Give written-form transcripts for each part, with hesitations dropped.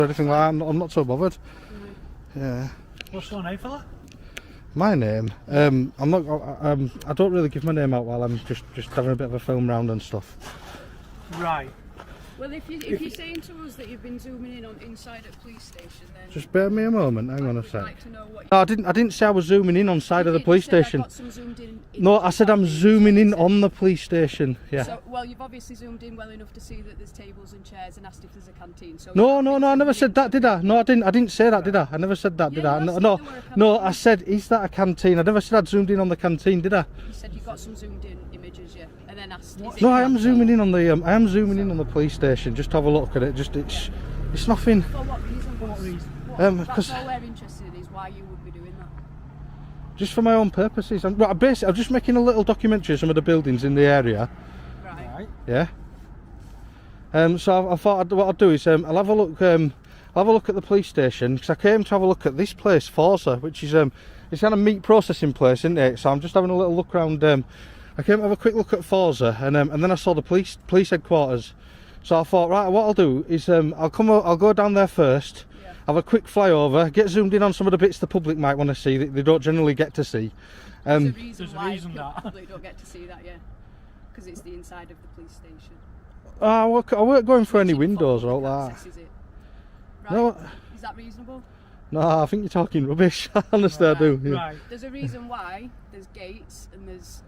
anything like that. I'm not so bothered. Yeah. What's your name, fella? My name? I'm not. I don't really give my name out while I'm just having a bit of a film round and stuff. Right. Well, if you're saying to us that you've been zooming in on inside a police station, then Just bear me a moment. Hang on a sec. like to know what No, I didn't say I was zooming in on side of the police station. In No, I said I'm zooming in on the police station. Yeah. So, well, you've obviously zoomed in well enough to see that there's tables and chairs and asked if there's a canteen. So No, I never said that, did I? No, I didn't say that, did I? I never said that, did I? No, I said, is that a canteen? I never said I'd zoomed in on the canteen, did I? You said you got some zoomed in images, yeah, and then asked. No, I am zooming in on the police station. Just to have a look at it. It's nothing. For what reason? For what reason? That's all we're interested in is why you would be doing that. Just for my own purposes. I'm just making a little documentary of some of the buildings in the area. Right. Yeah. So I thought what I'd do is I'll have a look. I'll have a look at the police station because I came to have a look at this place, Forza, which is it's kind of meat processing place, isn't it? So I'm just having a little look around. I came to have a quick look at Forza, and then I saw the police headquarters. So I thought, right, what I'll do is I'll go down there first. Yeah. Have a quick flyover, get zoomed in on some of the bits the public might want to see that they don't generally get to see. There's a reason There's a why reason that. the public don't get to see that, yeah, because it's the inside of the police station. I weren't going for any Which windows or public all that. access, is it? Right. No. Is that reasonable? No, I think you're talking rubbish. Honestly, I do. Yeah. Right. There's a reason why there's gates and there's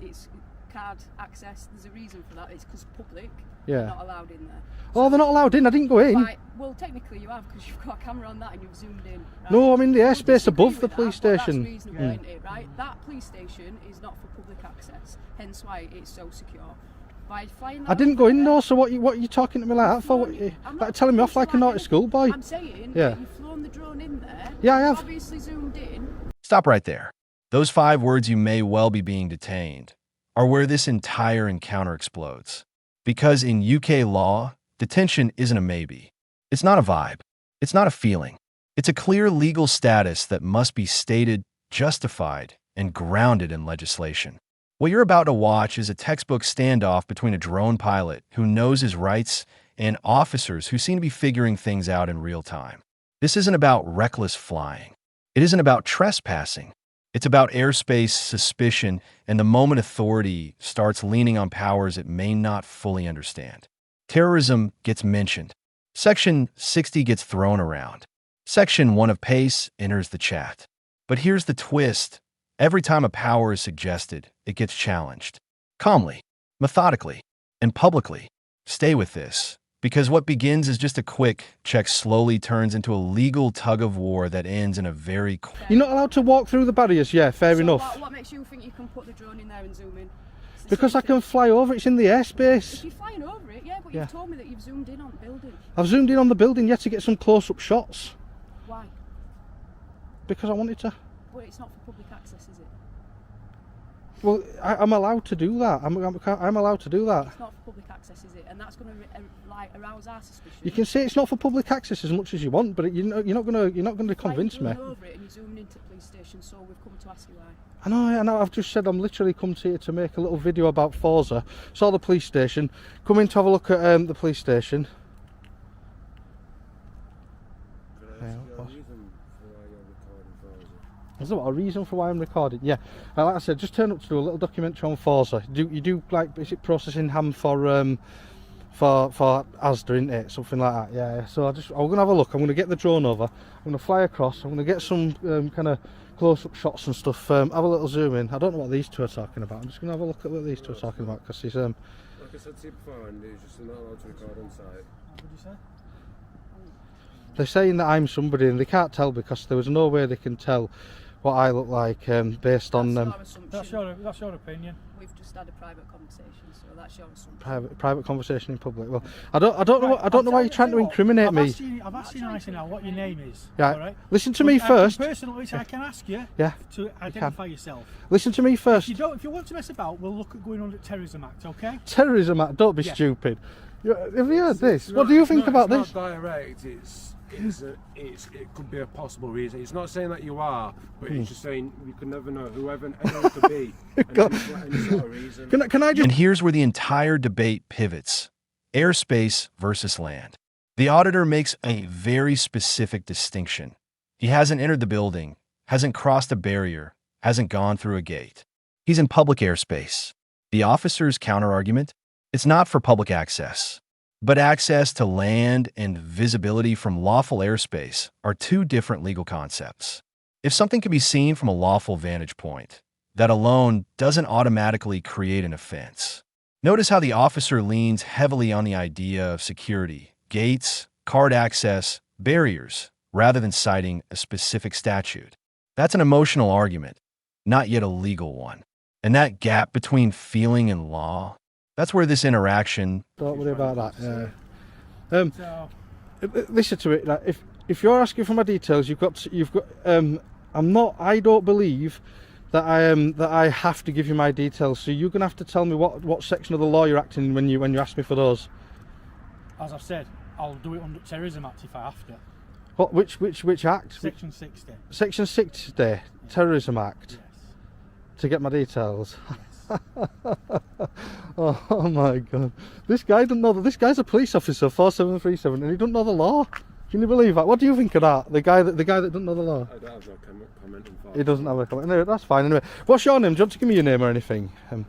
it's card access. There's a reason for that. It's because public Yeah. are not allowed in there. Oh, they're not allowed in. I didn't go in. Right. Well, technically you have because you've got a camera on that and you've zoomed in. Right? No, I'm in the We'll airspace disagree above the with police that, but station. That's reasonable, isn't it? Right. That police station is not for public access. Hence why it's so secure. By flying I didn't go in though. So what are you talking to me like that for? Like telling me off like a naughty schoolboy? I'm saying Yeah. you've flown the drone in there. Yeah, I have. You've obviously zoomed in. Stop right there. Those 5 words, "you may well be being detained," are where this entire encounter explodes. Because in UK law, detention isn't a maybe. It's not a vibe. It's not a feeling. It's a clear legal status that must be stated, justified, and grounded in legislation. What you're about to watch is a textbook standoff between a drone pilot who knows his rights and officers who seem to be figuring things out in real time. This isn't about reckless flying. It isn't about trespassing. It's about airspace suspicion and the moment authority starts leaning on powers it may not fully understand. Terrorism gets mentioned. Section 60 gets thrown around. Section 1 of PACE enters the chat. But here's the twist. Every time a power is suggested, it gets challenged. Calmly, methodically, and publicly. Stay with this, because what begins as just a quick check slowly turns into a legal tug-of-war that ends in a very quick... You're not allowed to walk through the barriers. Yeah, fair So enough. What makes you think you can put the drone in there and zoom in? It's the Because I same can fly over. It's in the thing. airspace. If you're flying over it, yeah, but Yeah. you've told me that you've zoomed in on the building. I've zoomed in on the building yet to get some close-up shots Why? because I wanted to. Well, it's not for public access, is it? Well, I'm allowed to do that. I'm allowed to do that. It's not for public access, is it? And that's going to arouse our suspicion. You can say it's not for public access as much as you want, but you're not going to convince me. Flying over it and you're zooming into the police station, so we've come to ask you why. I know. I've just said I'm literally come to here to make a little video about Forza. Saw the police station. Come in to have a look at the police station. Is there a reason for why I'm recording? Yeah, like I said, just turn up to do a little documentary on Forza. You do like, is it processing ham for Asda, isn't it? Something like that. Yeah. So I'm gonna have a look. I'm gonna get the drone over. I'm gonna fly across. I'm gonna get some kind of close-up shots and stuff. Have a little zoom in. I don't know what these two are talking about. I'm just gonna have a look at what these two are talking about because he's Like I said to you before, Andy, you're just not allowed to record on site. What did you say? They're saying that I'm somebody and they can't tell because there was no way they can tell what I look like based on That's That's your opinion. We've just had a private conversation, so that's your assumption. private conversation in public. Well, I don't know why you're trying to incriminate me. I've asked you nicely now what your name is. Yeah. All right? Listen to me first. Personally, I can ask you Yeah. to identify yourself. Listen to me first. If you want to mess about, we'll look at going under Terrorism Act, okay? Terrorism Act. Don't be Yeah. stupid. Have you heard this? What do you think about this? It's not direct. It could be a possible reason. It's not saying that you are, but it's just saying you can never know whoever anyone could be. And any sort of reason. Can I just? And here's where the entire debate pivots. Airspace versus land. The auditor makes a very specific distinction. He hasn't entered the building, hasn't crossed a barrier, hasn't gone through a gate. He's in public airspace. The officer's counterargument? It's not for public access. But access to land and visibility from lawful airspace are two different legal concepts. If something can be seen from a lawful vantage point, that alone doesn't automatically create an offense. Notice how the officer leans heavily on the idea of security, gates, card access, barriers, rather than citing a specific statute. That's an emotional argument, not yet a legal one. And that gap between feeling and law, that's where this interaction... Don't worry about that. So, Listen to it. Like, if you're asking for my details, you've got. I don't believe that I have to give you my details. So you're gonna have to tell me what section of the law you're acting in when you ask me for those. as I've said, I'll do it under Terrorism Act if I have to. What? Which act? Section 60. Section 60, Terrorism Act. Yes. To get my details. Yes. Oh my god. This guy doesn't know that this guy's a police officer, 4737, and he doesn't know the law. Can you believe that? What do you think of that? The guy that doesn't know the law. I don't have no comment on that. He doesn't have a comment. Anyway, that's fine. Anyway, what's your name? Do you want to give me your name or anything? Don't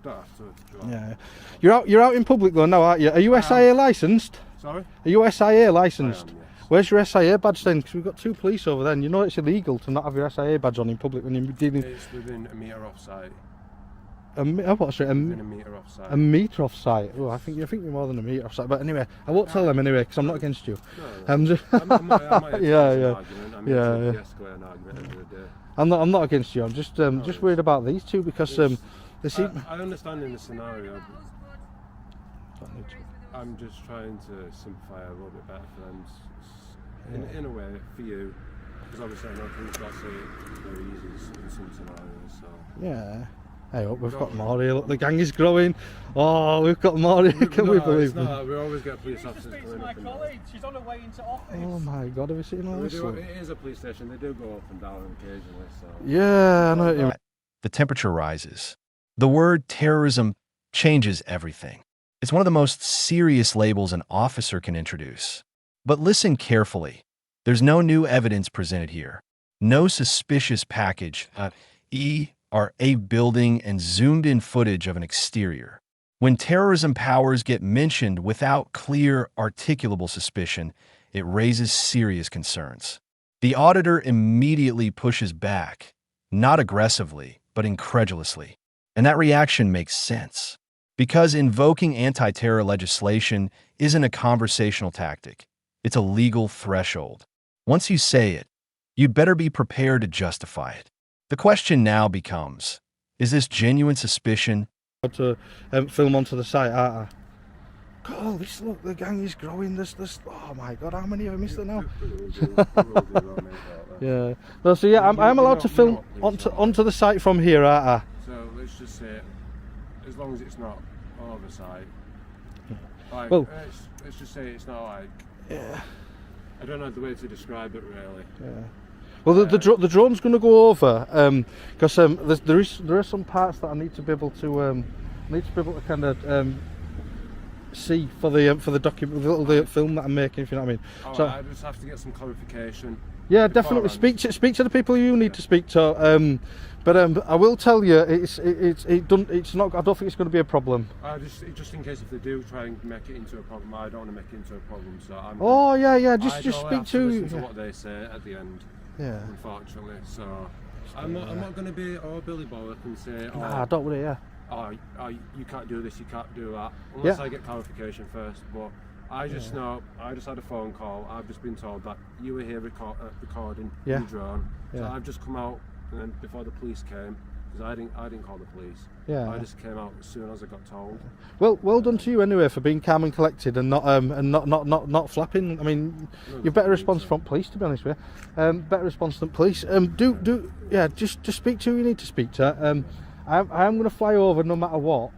have to. Yeah. You're out in public though now, aren't you? Are you SIA licensed? Sorry? Are you SIA licensed? I am, yes. Where's your SIA badge then? Because we've got two police over there, and you know it's illegal to not have your SIA badge on in public when you're dealing. It's within a metre off site. What's it? Within a metre off site. A metre off site. Oh, I think you're more than a metre off site. But anyway, I won't tell them anyway because I'm not against you. No. I'm just. I'm not Yeah. de-escalate an argument at the end of the day. I'm not against you. I'm just worried about these two because they seem. I understand in the scenario. I'm just trying to simplify it a little bit better for them, in a way, for you, because obviously I know things got to say very easy in some scenarios. So. Yeah. Hey, look, we've got more here. Look, the gang is growing. Oh, we've got more here. Can we believe it? We always get police officers coming up and down. She's on her way into office. Oh my god, have you seen all this? It is a police station. They do go up and down occasionally. So. Yeah, I know what you mean. The temperature rises. The word terrorism changes everything. It's one of the most serious labels an officer can introduce. But listen carefully. There's no new evidence presented here. No suspicious package, or a building and zoomed-in footage of an exterior. When terrorism powers get mentioned without clear, articulable suspicion, it raises serious concerns. The auditor immediately pushes back, not aggressively, but incredulously. And that reaction makes sense. Because invoking anti-terror legislation isn't a conversational tactic. It's a legal threshold. Once you say it, you'd better be prepared to justify it. The question now becomes, is this genuine suspicion? To film onto the site, aren't I? God, look, the gang is growing. This. Oh my God, how many have I missed it now? Yeah. No, so yeah, I'm allowed to film onto the site from here, aren't I? So let's just say, as long as it's not oversight. Like, well, let's just say it's not like. Yeah. I don't know the way to describe it really. Yeah. Well, the drone's going to go over because there are some parts that I need to be able to kind of see for the document, the little film that I'm making. If you know what I mean. So I just have to get some clarification. Yeah, definitely speak to the people you need to speak to. But I will tell you, it's not. I don't think it's going to be a problem. Just in case if they do try and make it into a problem, I don't want to make it into a problem. So I'm. Oh yeah. Just speak listen to what they say at the end. Yeah. Unfortunately, so I'm not going to be Billy Bollock and say, nah, don't worry, yeah. You can't do this, you can't do that, unless I get clarification first. But I just know, I just had a phone call. I've just been told that you were here recording your drone. So I've just come out, and then before the police came, because I didn't call the police. Yeah. I just came out as soon as I got told. Well done to you anyway for being calm and collected and not flapping. I mean, you're better response from police, to be honest with you. Better response than police. Just speak to who you need to speak to. I am going to fly over no matter what.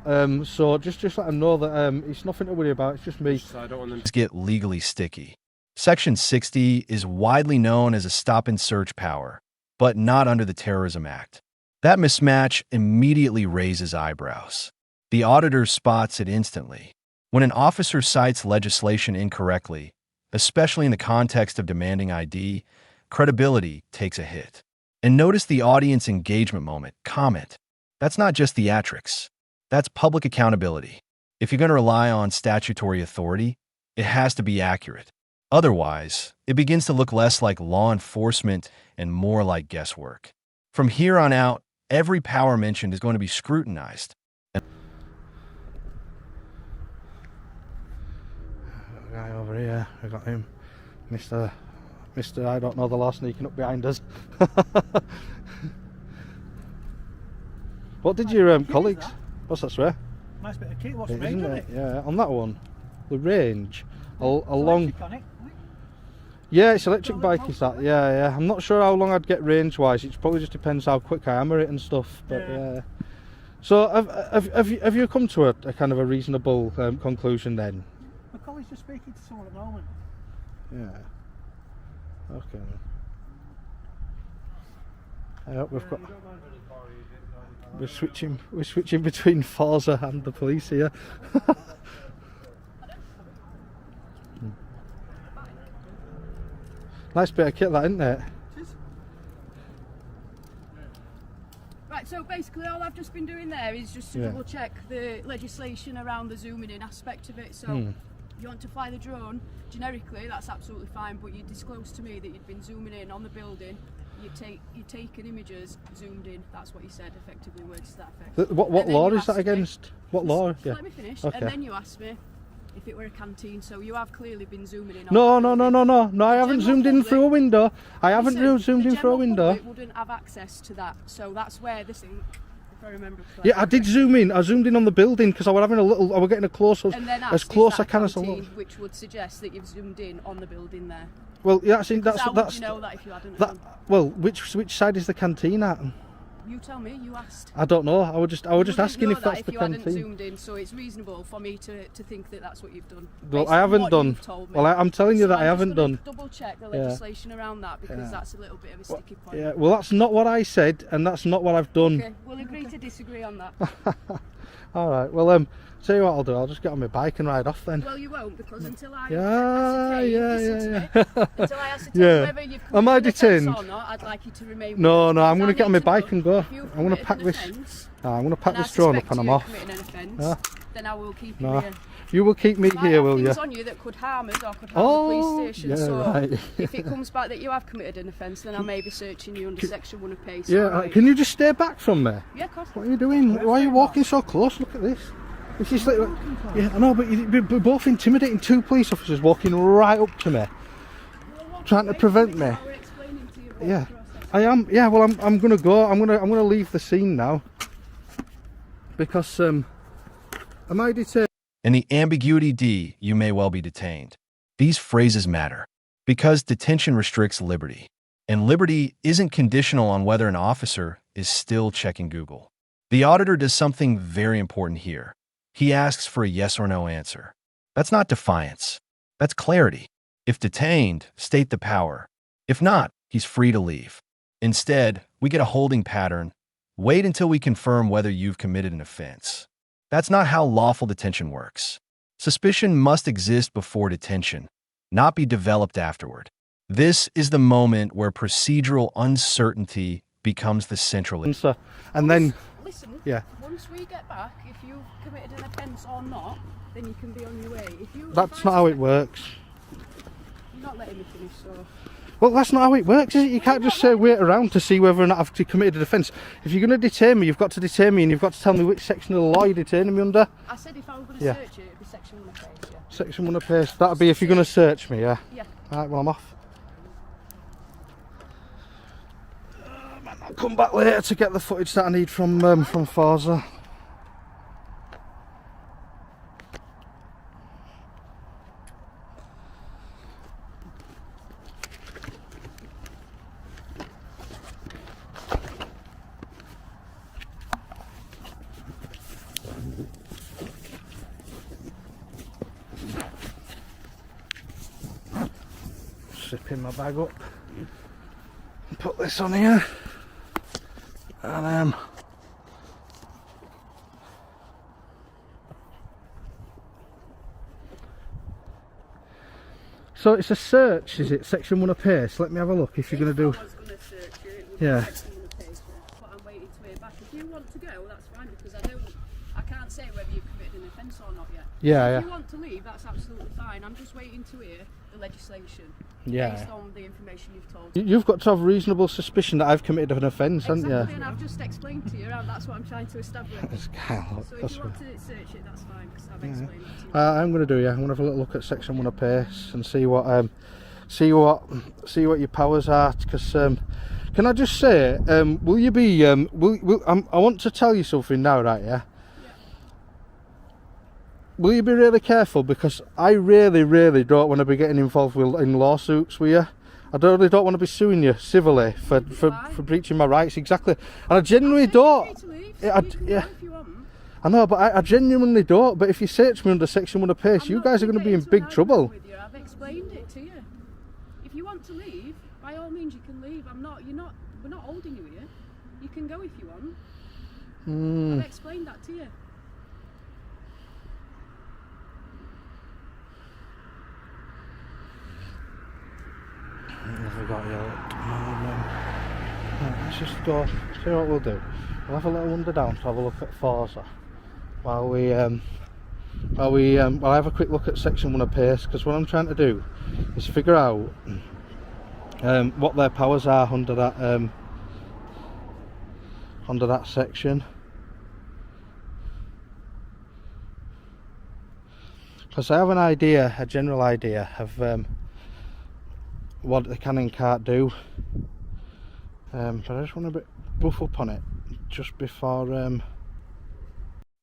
So just let them know that it's nothing to worry about. It's just me. So I don't want them to get legally sticky. Section 60 is widely known as a stop and search power, but not under the Terrorism Act. That mismatch immediately raises eyebrows. The auditor spots it instantly. When an officer cites legislation incorrectly, especially in the context of demanding ID, credibility takes a hit. And notice the audience engagement moment, comment. That's not just theatrics. That's public accountability. If you're going to rely on statutory authority, it has to be accurate. Otherwise, it begins to look less like law enforcement and more like guesswork. From here on out, every power mentioned is going to be scrutinized. Guy over here, we got him, Mr. I don't know the law, sneaking up behind us. What did your colleagues? What's that, swear? Nice bit of kit. What's It, range isn't on it? it? Yeah, on that one, the range along. Electric on it. Yeah, it's electric bike, is that? Yeah. I'm not sure how long I'd get range wise. It probably just depends how quick I hammer it and stuff. But yeah. So have you come to a kind of a reasonable conclusion then? My colleague's just speaking to someone at the moment. Yeah. Okay. I hope we've got. We're switching between Forza and the police here. Nice bit of kit, that, isn't it? Right, so basically all I've just been doing there is just to double check the legislation around the zooming in aspect of it. So you want to fly the drone generically, that's absolutely fine, but you disclosed to me that you'd been zooming in on the building. You'd taken images zoomed in. That's what you said, effectively, words to that effect. What law is that against? What law? Just let me finish. Okay. And then you asked me if it were a canteen, so you have clearly been zooming in. No, I haven't zoomed in through a window. I haven't zoomed in through a window. The wouldn't have access to that, so that's where this thing, if I remember correctly. Yeah, I did zoom in. I zoomed in on the building because I was having a little. I was getting as close I can as I was. Which would suggest that you've zoomed in on the building there. Well, yeah, I think that's. How would you know that if you hadn't? Well, which side is the canteen at? You tell me. You asked. I don't know. I was just asking if that's the you canteen. hadn't zoomed in, so it's reasonable for me to think that that's what you've done. Well, I haven't done. Well, I'm telling you that I haven't done. Double check the legislation around that because that's a little bit of a sticky point. Yeah. Well, that's not what I said, and that's not what I've done. Okay, we'll agree to disagree on that. All right. Well, tell you what I'll do. I'll just get on my bike and ride off then. Well, you won't because until I until I ascertain whether you've Am I committed detained? an offence or not, I'd like you to remain. No, with us, I'm going to because get on my I need bike know and go. if you've I'm going to pack committed this. an offence, I'm going to pack and this drone I up and suspect I'm you off. committing an offence, Yeah. then I will keep No. you here. You will keep me here, will you? Things on you that could harm us or could harm the police station. Yeah, So right. if it comes back that you have committed an offence, then I may be searching you under Section 1 of PACE. Yeah. Right. Can you just stay back from me? Yeah, of course. What are you doing? Why are you walking so close? Look at this. This is like, yeah, I know, but we're both intimidating. Two police officers walking right up to me, trying to prevent me. Yeah, I am. Yeah, well, I'm gonna go. I'm gonna leave the scene now because am I detained? In the ambiguity D, you may well be detained. These phrases matter because detention restricts liberty, and liberty isn't conditional on whether an officer is still checking Google. The auditor does something very important here. He asks for a yes or no answer. That's not defiance. That's clarity. If detained, state the power. If not, he's free to leave. Instead, we get a holding pattern. Wait until we confirm whether you've committed an offense. That's not how lawful detention works. Suspicion must exist before detention, not be developed afterward. This is the moment where procedural uncertainty becomes the central issue. And then, Listen, yeah. Once we get back, if you've committed an offence or not, then you can be on your way. That's not how it works. You're not letting me finish, so. Well, that's not how it works, is it? You can't just say wait around to see whether or not I've committed an offence. If you're going to detain me, you've got to detain me and you've got to tell me which section of the law you're detaining me under. I said if I was going to search it, it'd be Section 1 of PACE, yeah. Section 1 of PACE. That'd be if you're going to search me, yeah? Yeah. Alright, well, I'm off. I'll come back later to get the footage that I need from Forza. Zipping my bag up. Put this on here. And So it's a search, is it? Section 1 apace. Let me have a look if you're going to do... I was going to search you, it would Yeah. be section 1 apace, but I'm waiting to hear back. If you want to go, that's fine, because I can't say whether you've committed an offence or not yet. Yeah, so yeah. if you want to leave, that's absolutely fine. I'm just waiting to hear the legislation Yeah. based on the information you've told. You've got to have reasonable suspicion that I've committed an offence, haven't you? Exactly, and I've just explained to you, and that's what I'm trying to establish. So if you want to search it, that's fine, because I've explained it to you. I'm going to do, yeah. I'm going to have a little look at section 1 apace and see what your powers are. Because can I just say, will you be? I want to tell you something now, right? Yeah. Will you be really careful? Because I really, really don't want to be getting involved in lawsuits with you. I really don't want to be suing you civilly for breaching my rights. Exactly, and I genuinely don't. I know, but I genuinely don't. But if you search me under section 1 apace, you guys are going to be in big trouble. I've explained it to you. If you want to leave, by all means you can leave. We're not holding you here. You can go if you want. I've explained that to you. Never got yet. Let's just go. See what we'll do. We'll have a little wander down to have a look at Forza while I'll have a quick look at section 1 apace, because what I'm trying to do is figure out what their powers are under that section. Because I have a general idea of what they can and can't do, but I just want to buff up on it just before.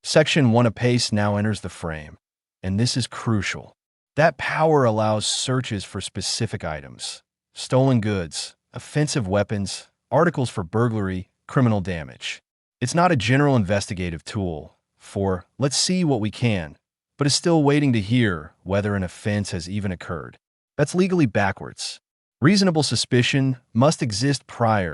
Section 1 apace now enters the frame, and this is crucial. That power allows searches for specific items: stolen goods, offensive weapons, articles for burglary, criminal damage. It's not a general investigative tool for let's see what we can, but is still waiting to hear whether an offense has even occurred. That's legally backwards. Reasonable suspicion must exist prior